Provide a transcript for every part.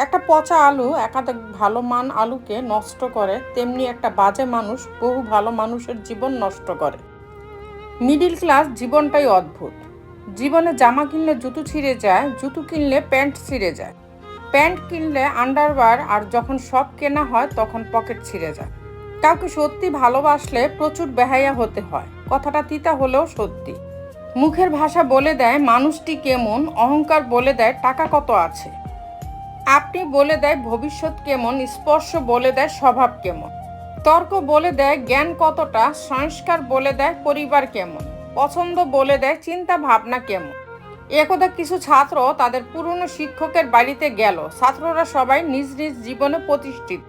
একটা পচা আলু একাধিক ভালো মান আলুকে নষ্ট করে, তেমনি একটা বাজে মানুষ বহু ভালো মানুষের জীবন নষ্ট করে। মিডিল ক্লাস জীবনটাই অদ্ভুত। জীবনে জামা কিনলে জুতো ছিঁড়ে যায়, জুতো কিনলে প্যান্ট ছিঁড়ে যায়, প্যান্ট কিনলে আন্ডারওয়্যার, আর যখন সব কেনা হয় তখন পকেট ছিঁড়ে যায়। কাউকে সত্যি ভালোবাসলে প্রচুর বেহায়া হতে হয়, কথাটা তিতা হলেও সত্যি। মুখের ভাষা বলে দেয় মানুষটি কেমন, অহংকার বলে দেয় টাকা কত আছে, আপনি বলে দেয় ভবিষ্যৎ কেমন, স্পর্শ বলে দেয় স্বভাব কেমন, তর্ক বলে দেয় জ্ঞান কতটা, সংস্কার বলে দেয় পরিবার কেমন, পছন্দ বলে দেয় চিন্তা ভাবনা কেমন। একদা কিছু ছাত্র তাদের পুরনো শিক্ষকের বাড়িতে গেল। ছাত্ররা সবাই নিজ নিজ জীবনে প্রতিষ্ঠিত।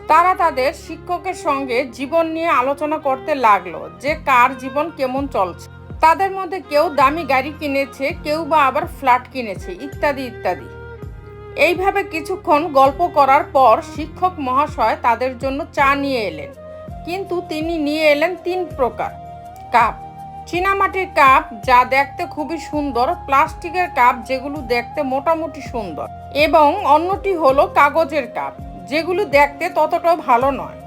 তারা তাদের শিক্ষকের সঙ্গে জীবন নিয়ে আলোচনা করতে লাগলো যে কার জীবন কেমন চলছে। তাদের মধ্যে কেউ দামি গাড়ি কিনেছে, কেউ বা আবার ফ্ল্যাট কিনেছে, ইত্যাদি ইত্যাদি। এইভাবে কিছুক্ষণ গল্প করার পর শিক্ষক মহাশয় তাদের জন্য চা নিয়ে এলেন। কিন্তু তিনি নিয়ে এলেন 3 প্রকার কাপ। চীনামাটির কাপ, যা দেখতে খুবই সুন্দর, প্লাস্টিকের কাপ যেগুলো দেখতে মোটামুটি সুন্দর, এবং অন্যটি হলো কাগজের কাপ, যেগুলো দেখতে ততটাও ভালো নয়।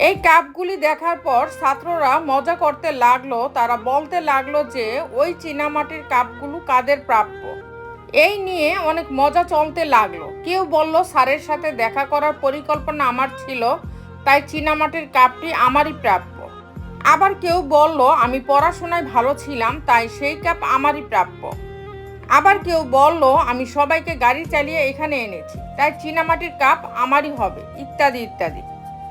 এই কাপগুলি দেখার পর ছাত্ররা মজা করতে লাগলো। তারা বলতে লাগলো যে ওই চীনামাটির কাপগুলো কাদের প্রাপ্য। এই নিয়ে অনেক মজা চলতে লাগলো। কেউ বলল স্যারের সাথে দেখা করার পরিকল্পনা আমার ছিল, তাই চীনামাটির কাপটি আমারই প্রাপ্য। আবার কেউ বলল আমি পড়াশোনায় ভালো ছিলাম, তাই সেই কাপ আমারই প্রাপ্য। আবার কেউ বলল আমি সবাইকে গাড়ি চালিয়ে এখানে এনেছি, তাই চীনামাটির কাপ আমারই হবে, ইত্যাদি ইত্যাদি।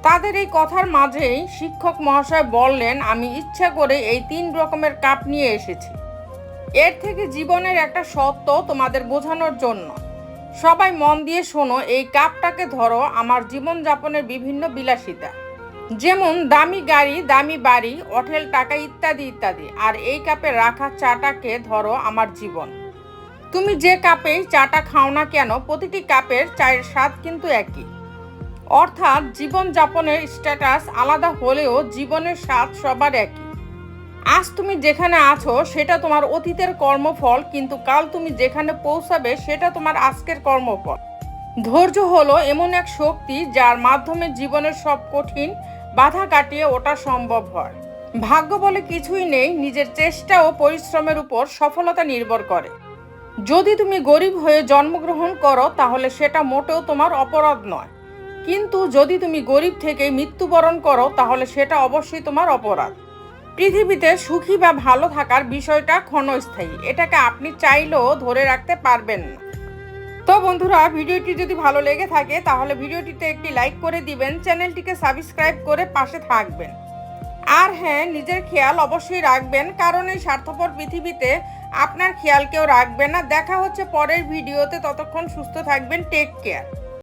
তাদের এই কথার মাঝেই শিক্ষক মহাশয় বললেন আমি ইচ্ছা করে এই 3 রকমের কাপ নিয়ে এসেছি। এর থেকে জীবনের একটা সত্য তোমাদের বোঝানোর জন্য। সবাই মন দিয়ে শোনো। এই কাপটাকে ধরো আমার জীবনযাপনের বিভিন্ন বিলাসিতা, যেমন দামি গাড়ি, দামি বাড়ি, হোটেল, টাকা, ইত্যাদি ইত্যাদি। আর এই কাপে রাখা চাটাকে ধরো আমার জীবন। তুমি যে কাপেই চাটা খাও না কেন, প্রতিটি কাপের চায়ের স্বাদ কিন্তু একই। অর্থাৎ জীবনযাপনের স্ট্যাটাস আলাদা হলেও জীবনের স্বাদ সবার একই। আজ তুমি যেখানে আছো সেটা তোমার অতীতের কর্মফল, কিন্তু কাল তুমি যেখানে পৌঁছাবে সেটা তোমার আজকের কর্মফল। ধৈর্য হলো এমন এক শক্তি যার মাধ্যমে জীবনের সব কঠিন বাধা কাটিয়ে ওঠা সম্ভব হয়। ভাগ্য বলে কিছুই নেই, নিজের চেষ্টা ও পরিশ্রমের উপর সফলতা নির্ভর করে। যদি তুমি গরিব হয়ে জন্মগ্রহণ করো তাহলে সেটা মোটেও তোমার অপরাধ নয়, কিন্তু যদি তুমি গরিব থেকে মৃত্যুবরণ করো তাহলে সেটা অবশ্যই তোমার অপরাধ। পৃথিবীতে সুখী বা ভালো থাকার বিষয়টা ক্ষণস্থায়ী, এটাকে আপনি চাইলেও ধরে রাখতে পারবেন না। তো বন্ধুরা, ভিডিওটি যদি ভালো লেগে থাকে তাহলে ভিডিওটিতে একটি লাইক করে দিবেন, চ্যানেলটিকে সাবস্ক্রাইব করে পাশে থাকবেন। আর হ্যাঁ, নিজের খেয়াল অবশ্যই রাখবেন, কারণ এই স্বার্থপর পৃথিবীতে আপনার খেয়াল কেউ রাখবে না। দেখা হচ্ছে পরের ভিডিওতে, ততক্ষণ সুস্থ থাকবেন। Take care.